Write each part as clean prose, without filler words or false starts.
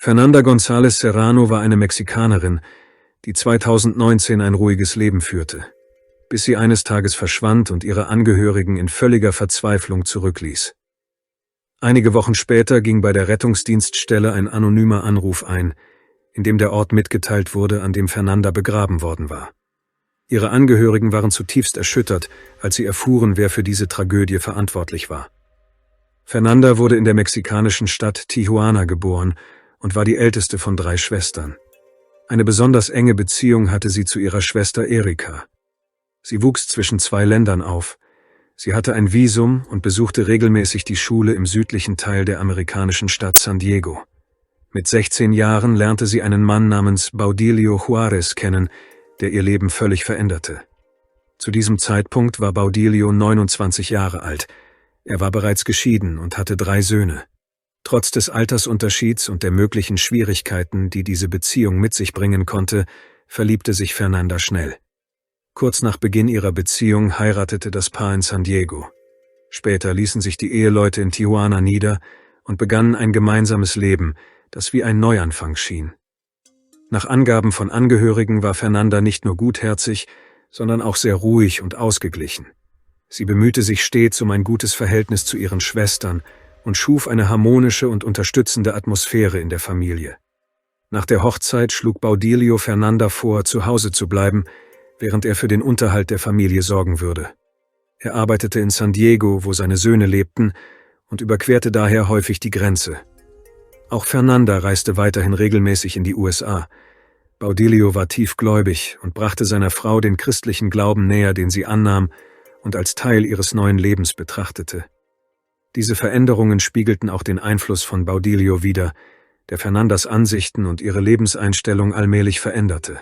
Fernanda González Serrano war eine Mexikanerin, die 2019 ein ruhiges Leben führte, bis sie eines Tages verschwand und ihre Angehörigen in völliger Verzweiflung zurückließ. Einige Wochen später ging bei der Rettungsdienststelle ein anonymer Anruf ein, in dem der Ort mitgeteilt wurde, an dem Fernanda begraben worden war. Ihre Angehörigen waren zutiefst erschüttert, als sie erfuhren, wer für diese Tragödie verantwortlich war. Fernanda wurde in der mexikanischen Stadt Tijuana geboren und war die älteste von 3 Schwestern. Eine besonders enge Beziehung hatte sie zu ihrer Schwester Erika. Sie wuchs zwischen 2 Ländern auf. Sie hatte ein Visum und besuchte regelmäßig die Schule im südlichen Teil der amerikanischen Stadt San Diego. Mit 16 Jahren lernte sie einen Mann namens Baudilio Juárez kennen, der ihr Leben völlig veränderte. Zu diesem Zeitpunkt war Baudilio 29 Jahre alt. Er war bereits geschieden und hatte 3 Söhne. Trotz des Altersunterschieds und der möglichen Schwierigkeiten, die diese Beziehung mit sich bringen konnte, verliebte sich Fernanda schnell. Kurz nach Beginn ihrer Beziehung heiratete das Paar in San Diego. Später ließen sich die Eheleute in Tijuana nieder und begannen ein gemeinsames Leben, das wie ein Neuanfang schien. Nach Angaben von Angehörigen war Fernanda nicht nur gutherzig, sondern auch sehr ruhig und ausgeglichen. Sie bemühte sich stets um ein gutes Verhältnis zu ihren Schwestern und schuf eine harmonische und unterstützende Atmosphäre in der Familie. Nach der Hochzeit schlug Baudilio Fernanda vor, zu Hause zu bleiben, während er für den Unterhalt der Familie sorgen würde. Er arbeitete in San Diego, wo seine Söhne lebten, und überquerte daher häufig die Grenze. Auch Fernanda reiste weiterhin regelmäßig in die USA. Baudilio war tiefgläubig und brachte seiner Frau den christlichen Glauben näher, den sie annahm und als Teil ihres neuen Lebens betrachtete. Diese Veränderungen spiegelten auch den Einfluss von Baudilio wider, der Fernandas Ansichten und ihre Lebenseinstellung allmählich veränderte.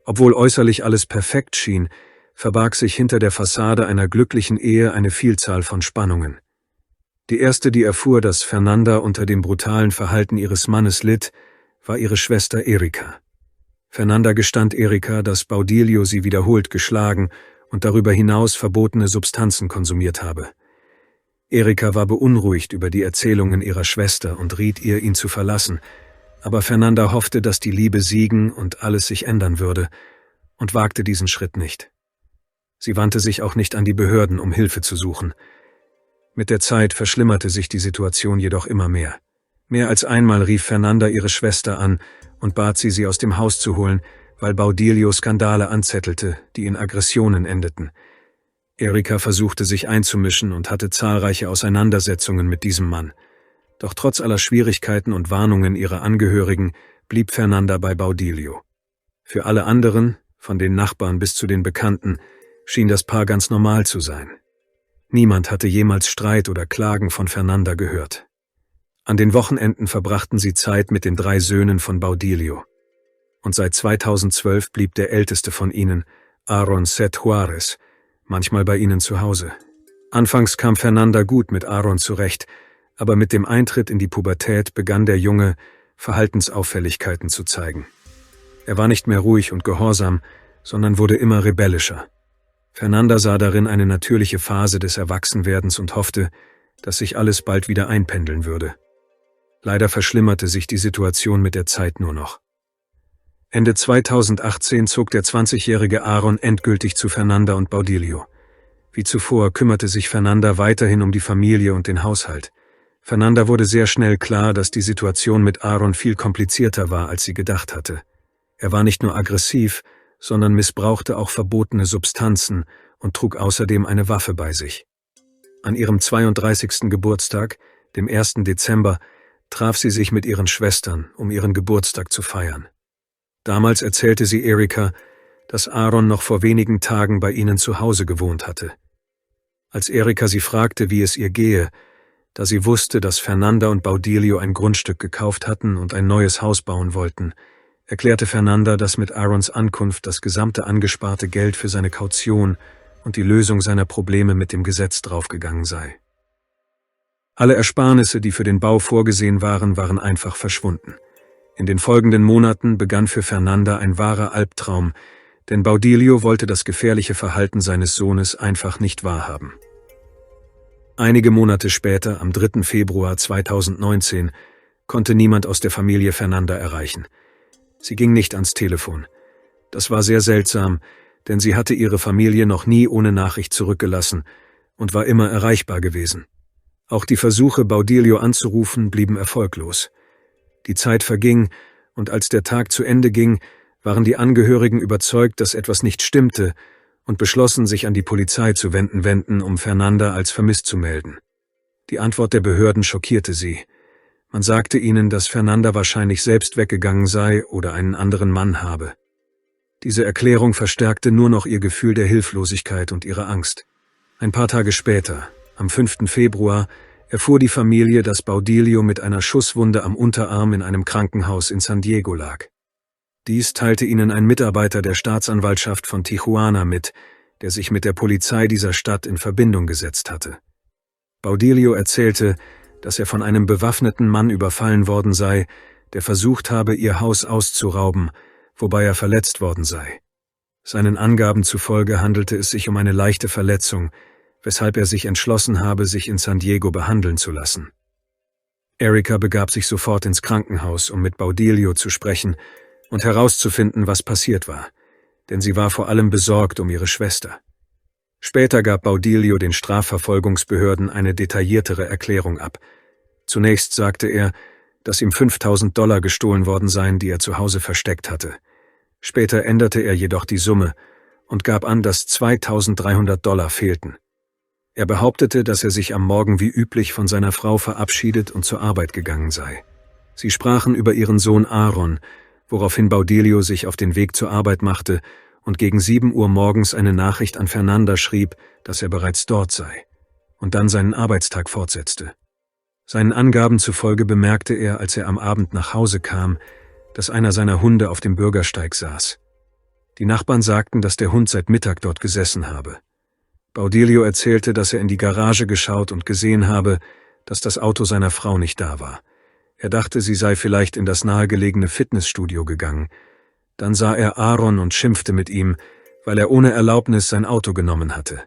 Obwohl äußerlich alles perfekt schien, verbarg sich hinter der Fassade einer glücklichen Ehe eine Vielzahl von Spannungen. Die erste, die erfuhr, dass Fernanda unter dem brutalen Verhalten ihres Mannes litt, war ihre Schwester Erika. Fernanda gestand Erika, dass Baudilio sie wiederholt geschlagen und darüber hinaus verbotene Substanzen konsumiert habe. Erika war beunruhigt über die Erzählungen ihrer Schwester und riet ihr, ihn zu verlassen, aber Fernanda hoffte, dass die Liebe siegen und alles sich ändern würde, und wagte diesen Schritt nicht. Sie wandte sich auch nicht an die Behörden, um Hilfe zu suchen. Mit der Zeit verschlimmerte sich die Situation jedoch immer mehr. Mehr als einmal rief Fernanda ihre Schwester an und bat sie, sie aus dem Haus zu holen, weil Baudilio Skandale anzettelte, die in Aggressionen endeten. Erika versuchte sich einzumischen und hatte zahlreiche Auseinandersetzungen mit diesem Mann. Doch trotz aller Schwierigkeiten und Warnungen ihrer Angehörigen blieb Fernanda bei Baudilio. Für alle anderen, von den Nachbarn bis zu den Bekannten, schien das Paar ganz normal zu sein. Niemand hatte jemals Streit oder Klagen von Fernanda gehört. An den Wochenenden verbrachten sie Zeit mit den 3 Söhnen von Baudilio. Und seit 2012 blieb der älteste von ihnen, Aaron Seth Juárez, manchmal bei ihnen zu Hause. Anfangs kam Fernanda gut mit Aaron zurecht, aber mit dem Eintritt in die Pubertät begann der Junge, Verhaltensauffälligkeiten zu zeigen. Er war nicht mehr ruhig und gehorsam, sondern wurde immer rebellischer. Fernanda sah darin eine natürliche Phase des Erwachsenwerdens und hoffte, dass sich alles bald wieder einpendeln würde. Leider verschlimmerte sich die Situation mit der Zeit nur noch. Ende 2018 zog der 20-jährige Aaron endgültig zu Fernanda und Baudilio. Wie zuvor kümmerte sich Fernanda weiterhin um die Familie und den Haushalt. Fernanda wurde sehr schnell klar, dass die Situation mit Aaron viel komplizierter war, als sie gedacht hatte. Er war nicht nur aggressiv, sondern missbrauchte auch verbotene Substanzen und trug außerdem eine Waffe bei sich. An ihrem 32. Geburtstag, dem 1. Dezember, traf sie sich mit ihren Schwestern, um ihren Geburtstag zu feiern. Damals erzählte sie Erika, dass Aaron noch vor wenigen Tagen bei ihnen zu Hause gewohnt hatte. Als Erika sie fragte, wie es ihr gehe, da sie wusste, dass Fernanda und Baudilio ein Grundstück gekauft hatten und ein neues Haus bauen wollten, erklärte Fernanda, dass mit Aarons Ankunft das gesamte angesparte Geld für seine Kaution und die Lösung seiner Probleme mit dem Gesetz draufgegangen sei. Alle Ersparnisse, die für den Bau vorgesehen waren, waren einfach verschwunden. In den folgenden Monaten begann für Fernanda ein wahrer Albtraum, denn Baudilio wollte das gefährliche Verhalten seines Sohnes einfach nicht wahrhaben. Einige Monate später, am 3. Februar 2019, konnte niemand aus der Familie Fernanda erreichen. Sie ging nicht ans Telefon. Das war sehr seltsam, denn sie hatte ihre Familie noch nie ohne Nachricht zurückgelassen und war immer erreichbar gewesen. Auch die Versuche, Baudilio anzurufen, blieben erfolglos. Die Zeit verging, und als der Tag zu Ende ging, waren die Angehörigen überzeugt, dass etwas nicht stimmte und beschlossen, sich an die Polizei zu wenden, um Fernanda als vermisst zu melden. Die Antwort der Behörden schockierte sie. Man sagte ihnen, dass Fernanda wahrscheinlich selbst weggegangen sei oder einen anderen Mann habe. Diese Erklärung verstärkte nur noch ihr Gefühl der Hilflosigkeit und ihre Angst. Ein paar Tage später, am 5. Februar, erfuhr die Familie, dass Baudilio mit einer Schusswunde am Unterarm in einem Krankenhaus in San Diego lag. Dies teilte ihnen ein Mitarbeiter der Staatsanwaltschaft von Tijuana mit, der sich mit der Polizei dieser Stadt in Verbindung gesetzt hatte. Baudilio erzählte, dass er von einem bewaffneten Mann überfallen worden sei, der versucht habe, ihr Haus auszurauben, wobei er verletzt worden sei. Seinen Angaben zufolge handelte es sich um eine leichte Verletzung, weshalb er sich entschlossen habe, sich in San Diego behandeln zu lassen. Erika begab sich sofort ins Krankenhaus, um mit Baudilio zu sprechen und herauszufinden, was passiert war, denn sie war vor allem besorgt um ihre Schwester. Später gab Baudilio den Strafverfolgungsbehörden eine detailliertere Erklärung ab. Zunächst sagte er, dass ihm $5.000 gestohlen worden seien, die er zu Hause versteckt hatte. Später änderte er jedoch die Summe und gab an, dass $2.300 fehlten. Er behauptete, dass er sich am Morgen wie üblich von seiner Frau verabschiedet und zur Arbeit gegangen sei. Sie sprachen über ihren Sohn Aaron, woraufhin Baudilio sich auf den Weg zur Arbeit machte und gegen 7 Uhr morgens eine Nachricht an Fernanda schrieb, dass er bereits dort sei, und dann seinen Arbeitstag fortsetzte. Seinen Angaben zufolge bemerkte er, als er am Abend nach Hause kam, dass einer seiner Hunde auf dem Bürgersteig saß. Die Nachbarn sagten, dass der Hund seit Mittag dort gesessen habe. Baudilio erzählte, dass er in die Garage geschaut und gesehen habe, dass das Auto seiner Frau nicht da war. Er dachte, sie sei vielleicht in das nahegelegene Fitnessstudio gegangen. Dann sah er Aaron und schimpfte mit ihm, weil er ohne Erlaubnis sein Auto genommen hatte.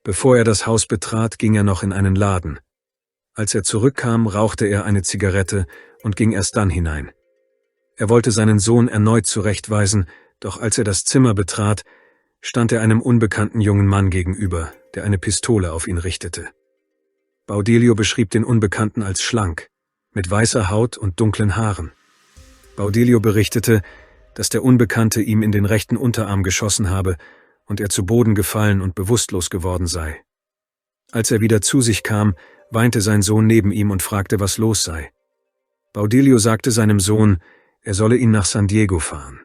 Bevor er das Haus betrat, ging er noch in einen Laden. Als er zurückkam, rauchte er eine Zigarette und ging erst dann hinein. Er wollte seinen Sohn erneut zurechtweisen, doch als er das Zimmer betrat, stand er einem unbekannten jungen Mann gegenüber, der eine Pistole auf ihn richtete. Baudilio beschrieb den Unbekannten als schlank, mit weißer Haut und dunklen Haaren. Baudilio berichtete, dass der Unbekannte ihm in den rechten Unterarm geschossen habe und er zu Boden gefallen und bewusstlos geworden sei. Als er wieder zu sich kam, weinte sein Sohn neben ihm und fragte, was los sei. Baudilio sagte seinem Sohn, er solle ihn nach San Diego fahren.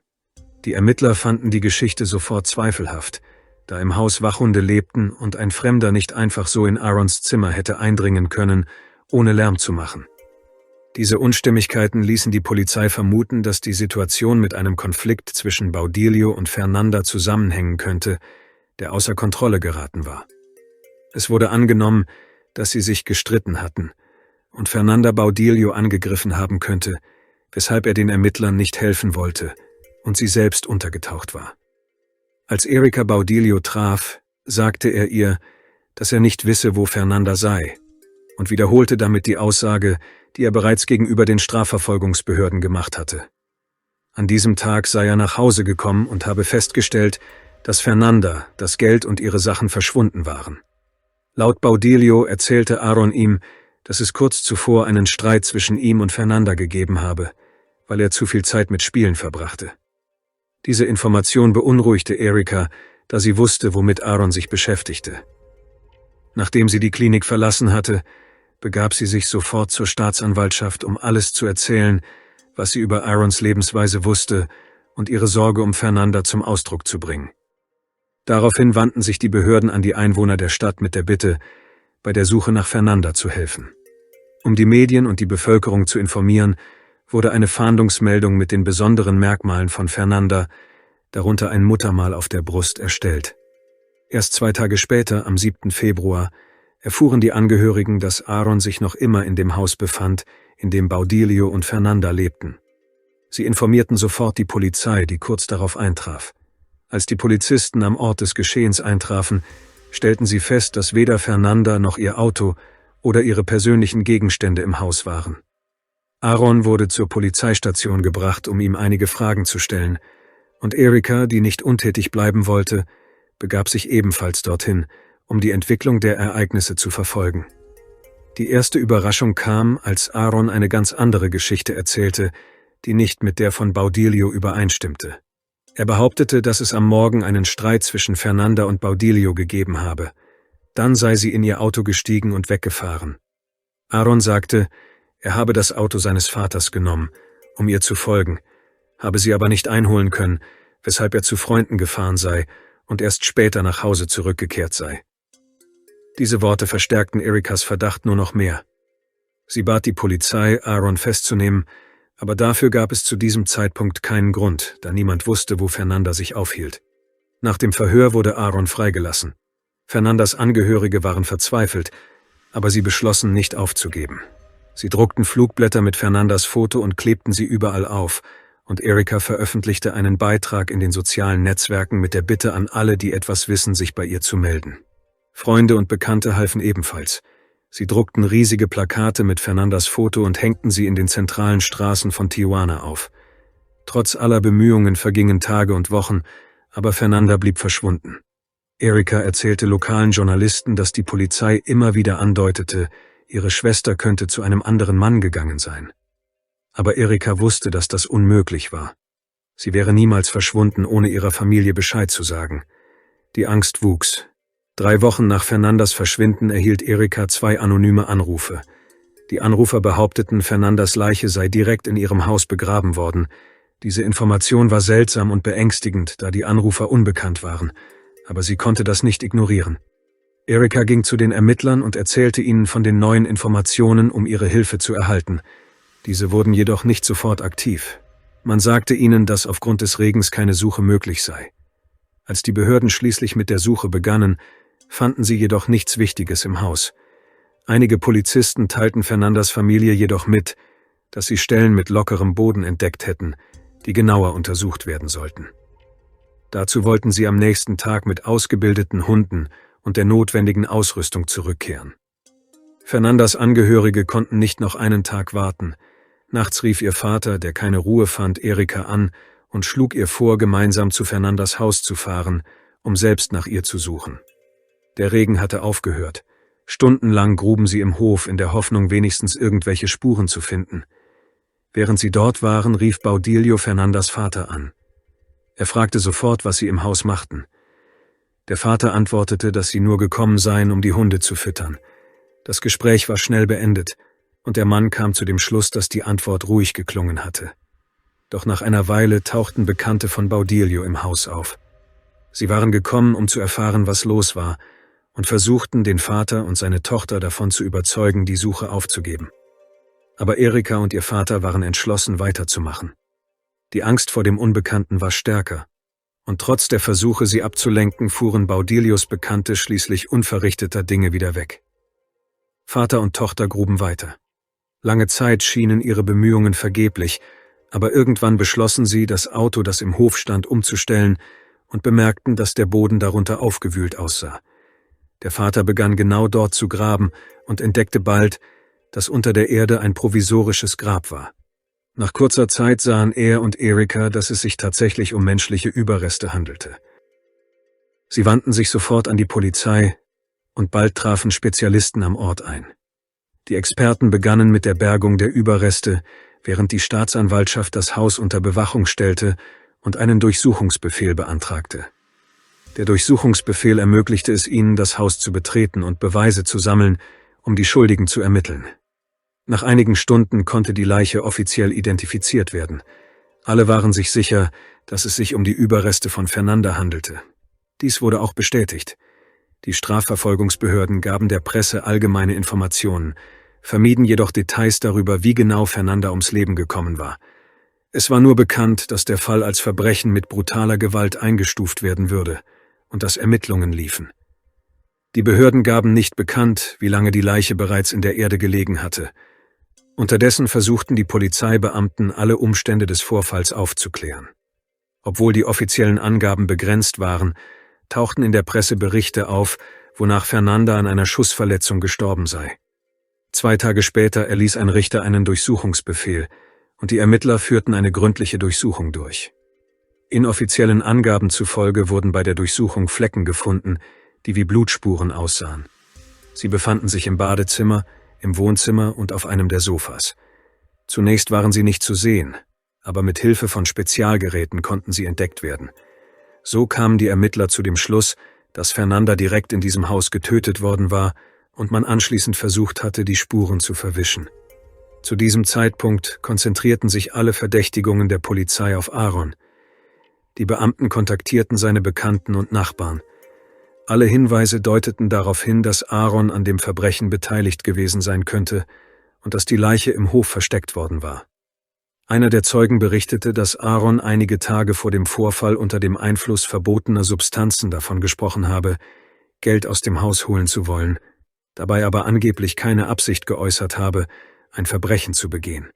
Die Ermittler fanden die Geschichte sofort zweifelhaft, da im Haus Wachhunde lebten und ein Fremder nicht einfach so in Aarons Zimmer hätte eindringen können, ohne Lärm zu machen. Diese Unstimmigkeiten ließen die Polizei vermuten, dass die Situation mit einem Konflikt zwischen Baudilio und Fernanda zusammenhängen könnte, der außer Kontrolle geraten war. Es wurde angenommen, dass sie sich gestritten hatten und Fernanda Baudilio angegriffen haben könnte, weshalb er den Ermittlern nicht helfen wollte und sie selbst untergetaucht war. Als Erika Baudilio traf, sagte er ihr, dass er nicht wisse, wo Fernanda sei, und wiederholte damit die Aussage, die er bereits gegenüber den Strafverfolgungsbehörden gemacht hatte. An diesem Tag sei er nach Hause gekommen und habe festgestellt, dass Fernanda, das Geld und ihre Sachen verschwunden waren. Laut Baudilio erzählte Aaron ihm, dass es kurz zuvor einen Streit zwischen ihm und Fernanda gegeben habe, weil er zu viel Zeit mit Spielen verbrachte. Diese Information beunruhigte Erika, da sie wusste, womit Aaron sich beschäftigte. Nachdem sie die Klinik verlassen hatte, begab sie sich sofort zur Staatsanwaltschaft, um alles zu erzählen, was sie über Aarons Lebensweise wusste und ihre Sorge um Fernanda zum Ausdruck zu bringen. Daraufhin wandten sich die Behörden an die Einwohner der Stadt mit der Bitte, bei der Suche nach Fernanda zu helfen. Um die Medien und die Bevölkerung zu informieren, wurde eine Fahndungsmeldung mit den besonderen Merkmalen von Fernanda, darunter ein Muttermal auf der Brust, erstellt. Erst 2 Tage später, am 7. Februar, erfuhren die Angehörigen, dass Aaron sich noch immer in dem Haus befand, in dem Baudilio und Fernanda lebten. Sie informierten sofort die Polizei, die kurz darauf eintraf. Als die Polizisten am Ort des Geschehens eintrafen, stellten sie fest, dass weder Fernanda noch ihr Auto oder ihre persönlichen Gegenstände im Haus waren. Aaron wurde zur Polizeistation gebracht, um ihm einige Fragen zu stellen, und Erika, die nicht untätig bleiben wollte, begab sich ebenfalls dorthin, um die Entwicklung der Ereignisse zu verfolgen. Die erste Überraschung kam, als Aaron eine ganz andere Geschichte erzählte, die nicht mit der von Baudilio übereinstimmte. Er behauptete, dass es am Morgen einen Streit zwischen Fernanda und Baudilio gegeben habe. Dann sei sie in ihr Auto gestiegen und weggefahren. Aaron sagte, er habe das Auto seines Vaters genommen, um ihr zu folgen, habe sie aber nicht einholen können, weshalb er zu Freunden gefahren sei und erst später nach Hause zurückgekehrt sei. Diese Worte verstärkten Erikas Verdacht nur noch mehr. Sie bat die Polizei, Aaron festzunehmen, aber dafür gab es zu diesem Zeitpunkt keinen Grund, da niemand wusste, wo Fernanda sich aufhielt. Nach dem Verhör wurde Aaron freigelassen. Fernandas Angehörige waren verzweifelt, aber sie beschlossen, nicht aufzugeben. Sie druckten Flugblätter mit Fernandas Foto und klebten sie überall auf, und Erika veröffentlichte einen Beitrag in den sozialen Netzwerken mit der Bitte an alle, die etwas wissen, sich bei ihr zu melden. Freunde und Bekannte halfen ebenfalls. Sie druckten riesige Plakate mit Fernandas Foto und hängten sie in den zentralen Straßen von Tijuana auf. Trotz aller Bemühungen vergingen Tage und Wochen, aber Fernanda blieb verschwunden. Erika erzählte lokalen Journalisten, dass die Polizei immer wieder andeutete, ihre Schwester könnte zu einem anderen Mann gegangen sein. Aber Erika wusste, dass das unmöglich war. Sie wäre niemals verschwunden, ohne ihrer Familie Bescheid zu sagen. Die Angst wuchs. 3 Wochen nach Fernandas Verschwinden erhielt Erika 2 anonyme Anrufe. Die Anrufer behaupteten, Fernandas Leiche sei direkt in ihrem Haus begraben worden. Diese Information war seltsam und beängstigend, da die Anrufer unbekannt waren, aber sie konnte das nicht ignorieren. Erika ging zu den Ermittlern und erzählte ihnen von den neuen Informationen, um ihre Hilfe zu erhalten. Diese wurden jedoch nicht sofort aktiv. Man sagte ihnen, dass aufgrund des Regens keine Suche möglich sei. Als die Behörden schließlich mit der Suche begannen, fanden sie jedoch nichts Wichtiges im Haus. Einige Polizisten teilten Fernandas Familie jedoch mit, dass sie Stellen mit lockerem Boden entdeckt hätten, die genauer untersucht werden sollten. Dazu wollten sie am nächsten Tag mit ausgebildeten Hunden und der notwendigen Ausrüstung zurückkehren. Fernandas Angehörige konnten nicht noch einen Tag warten. Nachts rief ihr Vater, der keine Ruhe fand, Erika an und schlug ihr vor, gemeinsam zu Fernandas Haus zu fahren, um selbst nach ihr zu suchen. Der Regen hatte aufgehört. Stundenlang gruben sie im Hof in der Hoffnung, wenigstens irgendwelche Spuren zu finden. Während sie dort waren, rief Baudilio Fernandas Vater an. Er fragte sofort, was sie im Haus machten. Der Vater antwortete, dass sie nur gekommen seien, um die Hunde zu füttern. Das Gespräch war schnell beendet, und der Mann kam zu dem Schluss, dass die Antwort ruhig geklungen hatte. Doch nach einer Weile tauchten Bekannte von Baudilio im Haus auf. Sie waren gekommen, um zu erfahren, was los war, und versuchten, den Vater und seine Tochter davon zu überzeugen, die Suche aufzugeben. Aber Erika und ihr Vater waren entschlossen, weiterzumachen. Die Angst vor dem Unbekannten war stärker, und trotz der Versuche, sie abzulenken, fuhren Baudilios Bekannte schließlich unverrichteter Dinge wieder weg. Vater und Tochter gruben weiter. Lange Zeit schienen ihre Bemühungen vergeblich, aber irgendwann beschlossen sie, das Auto, das im Hof stand, umzustellen und bemerkten, dass der Boden darunter aufgewühlt aussah. Der Vater begann genau dort zu graben und entdeckte bald, dass unter der Erde ein provisorisches Grab war. Nach kurzer Zeit sahen er und Erika, dass es sich tatsächlich um menschliche Überreste handelte. Sie wandten sich sofort an die Polizei und bald trafen Spezialisten am Ort ein. Die Experten begannen mit der Bergung der Überreste, während die Staatsanwaltschaft das Haus unter Bewachung stellte und einen Durchsuchungsbefehl beantragte. Der Durchsuchungsbefehl ermöglichte es ihnen, das Haus zu betreten und Beweise zu sammeln, um die Schuldigen zu ermitteln. Nach einigen Stunden konnte die Leiche offiziell identifiziert werden. Alle waren sich sicher, dass es sich um die Überreste von Fernanda handelte. Dies wurde auch bestätigt. Die Strafverfolgungsbehörden gaben der Presse allgemeine Informationen, vermieden jedoch Details darüber, wie genau Fernanda ums Leben gekommen war. Es war nur bekannt, dass der Fall als Verbrechen mit brutaler Gewalt eingestuft werden würde und dass Ermittlungen liefen. Die Behörden gaben nicht bekannt, wie lange die Leiche bereits in der Erde gelegen hatte. Unterdessen versuchten die Polizeibeamten, alle Umstände des Vorfalls aufzuklären. Obwohl die offiziellen Angaben begrenzt waren, tauchten in der Presse Berichte auf, wonach Fernanda an einer Schussverletzung gestorben sei. 2 Tage später erließ ein Richter einen Durchsuchungsbefehl und die Ermittler führten eine gründliche Durchsuchung durch. Inoffiziellen Angaben zufolge wurden bei der Durchsuchung Flecken gefunden, die wie Blutspuren aussahen. Sie befanden sich im Badezimmer, im Wohnzimmer und auf einem der Sofas. Zunächst waren sie nicht zu sehen, aber mit Hilfe von Spezialgeräten konnten sie entdeckt werden. So kamen die Ermittler zu dem Schluss, dass Fernanda direkt in diesem Haus getötet worden war und man anschließend versucht hatte, die Spuren zu verwischen. Zu diesem Zeitpunkt konzentrierten sich alle Verdächtigungen der Polizei auf Aaron. Die Beamten kontaktierten seine Bekannten und Nachbarn. Alle Hinweise deuteten darauf hin, dass Aaron an dem Verbrechen beteiligt gewesen sein könnte und dass die Leiche im Hof versteckt worden war. Einer der Zeugen berichtete, dass Aaron einige Tage vor dem Vorfall unter dem Einfluss verbotener Substanzen davon gesprochen habe, Geld aus dem Haus holen zu wollen, dabei aber angeblich keine Absicht geäußert habe, ein Verbrechen zu begehen.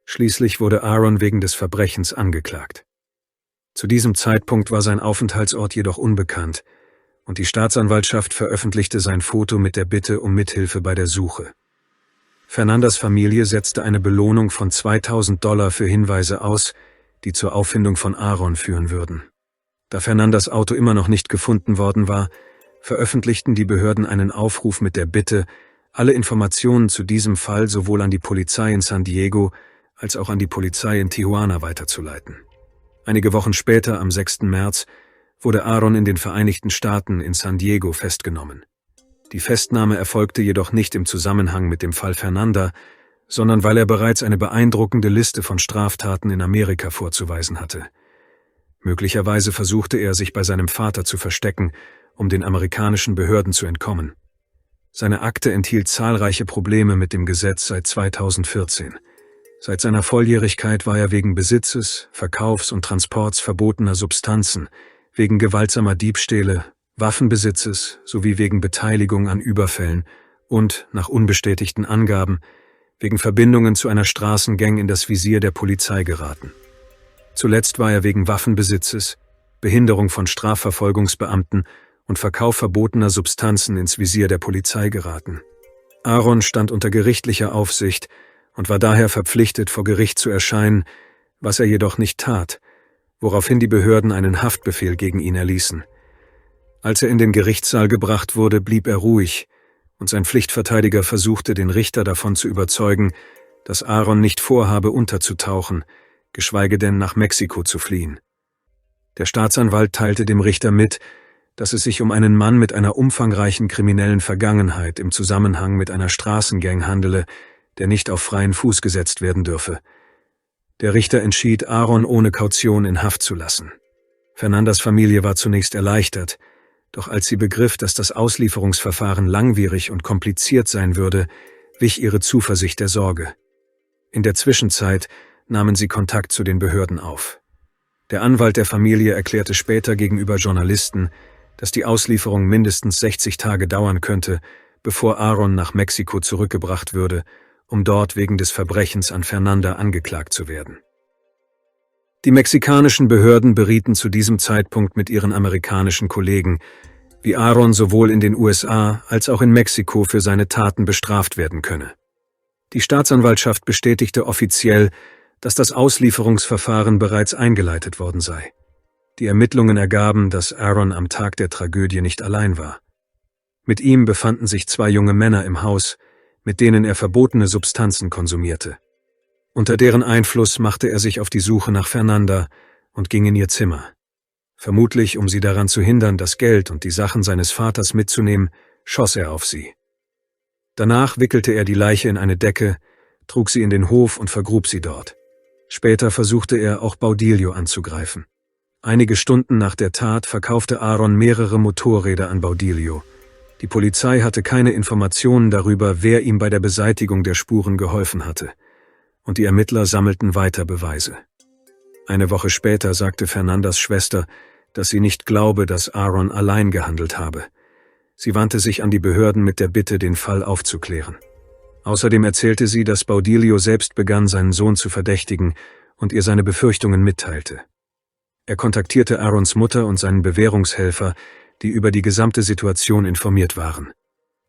Schließlich wurde Aaron wegen des Verbrechens angeklagt. Zu diesem Zeitpunkt war sein Aufenthaltsort jedoch unbekannt und die Staatsanwaltschaft veröffentlichte sein Foto mit der Bitte um Mithilfe bei der Suche. Fernandas Familie setzte eine Belohnung von $2.000 für Hinweise aus, die zur Auffindung von Aaron führen würden. Da Fernandas Auto immer noch nicht gefunden worden war, veröffentlichten die Behörden einen Aufruf mit der Bitte, alle Informationen zu diesem Fall sowohl an die Polizei in San Diego als auch an die Polizei in Tijuana weiterzuleiten. Einige Wochen später, am 6. März, wurde Aaron in den Vereinigten Staaten in San Diego festgenommen. Die Festnahme erfolgte jedoch nicht im Zusammenhang mit dem Fall Fernanda, sondern weil er bereits eine beeindruckende Liste von Straftaten in Amerika vorzuweisen hatte. Möglicherweise versuchte er, sich bei seinem Vater zu verstecken, um den amerikanischen Behörden zu entkommen. Seine Akte enthielt zahlreiche Probleme mit dem Gesetz seit 2014. Seit seiner Volljährigkeit war er wegen Besitzes, Verkaufs und Transports verbotener Substanzen, wegen gewaltsamer Diebstähle, Waffenbesitzes sowie wegen Beteiligung an Überfällen und, nach unbestätigten Angaben, wegen Verbindungen zu einer Straßengang in das Visier der Polizei geraten. Zuletzt war er wegen Waffenbesitzes, Behinderung von Strafverfolgungsbeamten und Verkauf verbotener Substanzen ins Visier der Polizei geraten. Aaron stand unter gerichtlicher Aufsicht und war daher verpflichtet, vor Gericht zu erscheinen, was er jedoch nicht tat, woraufhin die Behörden einen Haftbefehl gegen ihn erließen. Als er in den Gerichtssaal gebracht wurde, blieb er ruhig, und sein Pflichtverteidiger versuchte, den Richter davon zu überzeugen, dass Aaron nicht vorhabe, unterzutauchen, geschweige denn nach Mexiko zu fliehen. Der Staatsanwalt teilte dem Richter mit, dass es sich um einen Mann mit einer umfangreichen kriminellen Vergangenheit im Zusammenhang mit einer Straßengang handele, der nicht auf freien Fuß gesetzt werden dürfe. Der Richter entschied, Aaron ohne Kaution in Haft zu lassen. Fernandas Familie war zunächst erleichtert, doch als sie begriff, dass das Auslieferungsverfahren langwierig und kompliziert sein würde, wich ihre Zuversicht der Sorge. In der Zwischenzeit nahmen sie Kontakt zu den Behörden auf. Der Anwalt der Familie erklärte später gegenüber Journalisten, dass die Auslieferung mindestens 60 Tage dauern könnte, bevor Aaron nach Mexiko zurückgebracht würde, um dort wegen des Verbrechens an Fernanda angeklagt zu werden. Die mexikanischen Behörden berieten zu diesem Zeitpunkt mit ihren amerikanischen Kollegen, wie Aaron sowohl in den USA als auch in Mexiko für seine Taten bestraft werden könne. Die Staatsanwaltschaft bestätigte offiziell, dass das Auslieferungsverfahren bereits eingeleitet worden sei. Die Ermittlungen ergaben, dass Aaron am Tag der Tragödie nicht allein war. Mit ihm befanden sich 2 junge Männer im Haus, mit denen er verbotene Substanzen konsumierte. Unter deren Einfluss machte er sich auf die Suche nach Fernanda und ging in ihr Zimmer. Vermutlich, um sie daran zu hindern, das Geld und die Sachen seines Vaters mitzunehmen, schoss er auf sie. Danach wickelte er die Leiche in eine Decke, trug sie in den Hof und vergrub sie dort. Später versuchte er, auch Baudilio anzugreifen. Einige Stunden nach der Tat verkaufte Aaron mehrere Motorräder an Baudilio. Die Polizei hatte keine Informationen darüber, wer ihm bei der Beseitigung der Spuren geholfen hatte. Und die Ermittler sammelten weiter Beweise. Eine Woche später sagte Fernandas Schwester, dass sie nicht glaube, dass Aaron allein gehandelt habe. Sie wandte sich an die Behörden mit der Bitte, den Fall aufzuklären. Außerdem erzählte sie, dass Baudilio selbst begann, seinen Sohn zu verdächtigen und ihr seine Befürchtungen mitteilte. Er kontaktierte Aarons Mutter und seinen Bewährungshelfer, die über die gesamte Situation informiert waren.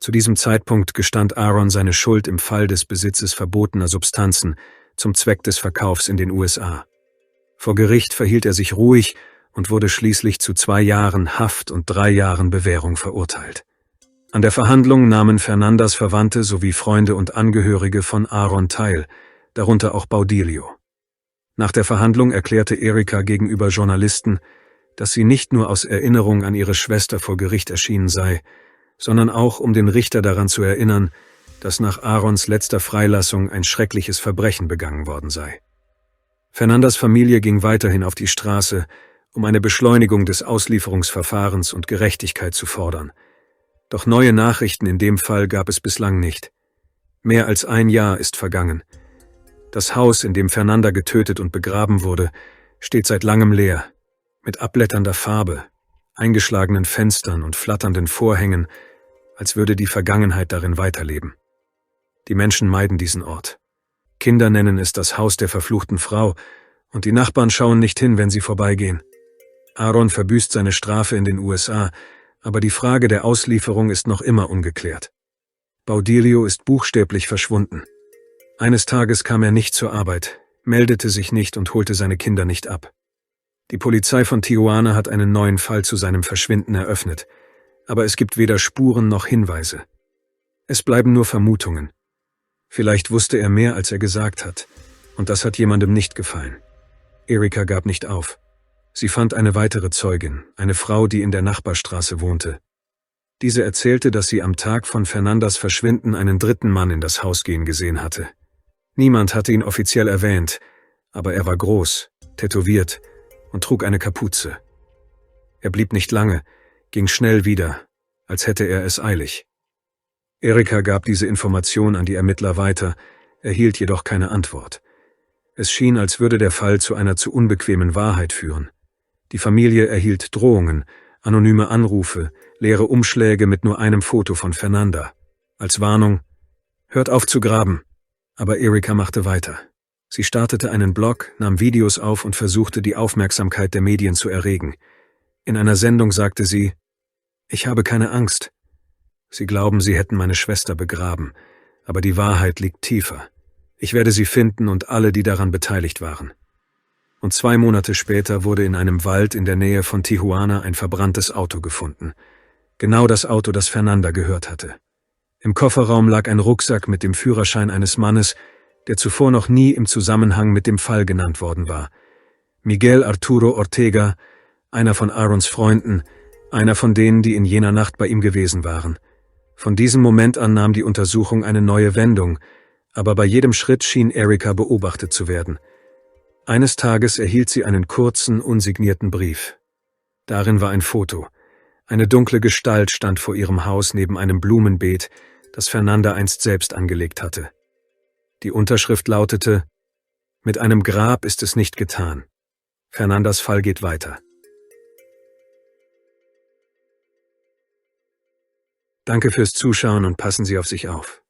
Zu diesem Zeitpunkt gestand Aaron seine Schuld im Fall des Besitzes verbotener Substanzen zum Zweck des Verkaufs in den USA. Vor Gericht verhielt er sich ruhig und wurde schließlich zu 2 Jahren Haft und 3 Jahren Bewährung verurteilt. An der Verhandlung nahmen Fernandas Verwandte sowie Freunde und Angehörige von Aaron teil, darunter auch Baudilio. Nach der Verhandlung erklärte Erika gegenüber Journalisten, dass sie nicht nur aus Erinnerung an ihre Schwester vor Gericht erschienen sei, sondern auch, um den Richter daran zu erinnern, dass nach Aarons letzter Freilassung ein schreckliches Verbrechen begangen worden sei. Fernandas Familie ging weiterhin auf die Straße, um eine Beschleunigung des Auslieferungsverfahrens und Gerechtigkeit zu fordern. Doch neue Nachrichten in dem Fall gab es bislang nicht. Mehr als 1 Jahr ist vergangen. Das Haus, in dem Fernanda getötet und begraben wurde, steht seit langem leer, mit abblätternder Farbe, eingeschlagenen Fenstern und flatternden Vorhängen, als würde die Vergangenheit darin weiterleben. Die Menschen meiden diesen Ort. Kinder nennen es das Haus der verfluchten Frau, und die Nachbarn schauen nicht hin, wenn sie vorbeigehen. Aaron verbüßt seine Strafe in den USA, aber die Frage der Auslieferung ist noch immer ungeklärt. Baudilio ist buchstäblich verschwunden. Eines Tages kam er nicht zur Arbeit, meldete sich nicht und holte seine Kinder nicht ab. Die Polizei von Tijuana hat einen neuen Fall zu seinem Verschwinden eröffnet, aber es gibt weder Spuren noch Hinweise. Es bleiben nur Vermutungen. Vielleicht wusste er mehr, als er gesagt hat, und das hat jemandem nicht gefallen. Erika gab nicht auf. Sie fand eine weitere Zeugin, eine Frau, die in der Nachbarstraße wohnte. Diese erzählte, dass sie am Tag von Fernandas Verschwinden einen 3. Mann in das Haus gehen gesehen hatte. Niemand hatte ihn offiziell erwähnt, aber er war groß, tätowiert und trug eine Kapuze. Er blieb nicht lange, ging schnell wieder, als hätte er es eilig. Erika gab diese Information an die Ermittler weiter, erhielt jedoch keine Antwort. Es schien, als würde der Fall zu einer zu unbequemen Wahrheit führen. Die Familie erhielt Drohungen, anonyme Anrufe, leere Umschläge mit nur einem Foto von Fernanda. Als Warnung: Hört auf zu graben. Aber Erika machte weiter. Sie startete einen Blog, nahm Videos auf und versuchte, die Aufmerksamkeit der Medien zu erregen. In einer Sendung sagte sie: Ich habe keine Angst. Sie glauben, sie hätten meine Schwester begraben, aber die Wahrheit liegt tiefer. Ich werde sie finden und alle, die daran beteiligt waren. Und 2 Monate später wurde in einem Wald in der Nähe von Tijuana ein verbranntes Auto gefunden. Genau das Auto, das Fernanda gehört hatte. Im Kofferraum lag ein Rucksack mit dem Führerschein eines Mannes, der zuvor noch nie im Zusammenhang mit dem Fall genannt worden war. Miguel Arturo Ortega, einer von Aarons Freunden, einer von denen, die in jener Nacht bei ihm gewesen waren. Von diesem Moment an nahm die Untersuchung eine neue Wendung, aber bei jedem Schritt schien Erika beobachtet zu werden. Eines Tages erhielt sie einen kurzen, unsignierten Brief. Darin war ein Foto. Eine dunkle Gestalt stand vor ihrem Haus neben einem Blumenbeet, das Fernanda einst selbst angelegt hatte. Die Unterschrift lautete: Mit einem Grab ist es nicht getan. Fernandas Fall geht weiter. Danke fürs Zuschauen und passen Sie auf sich auf.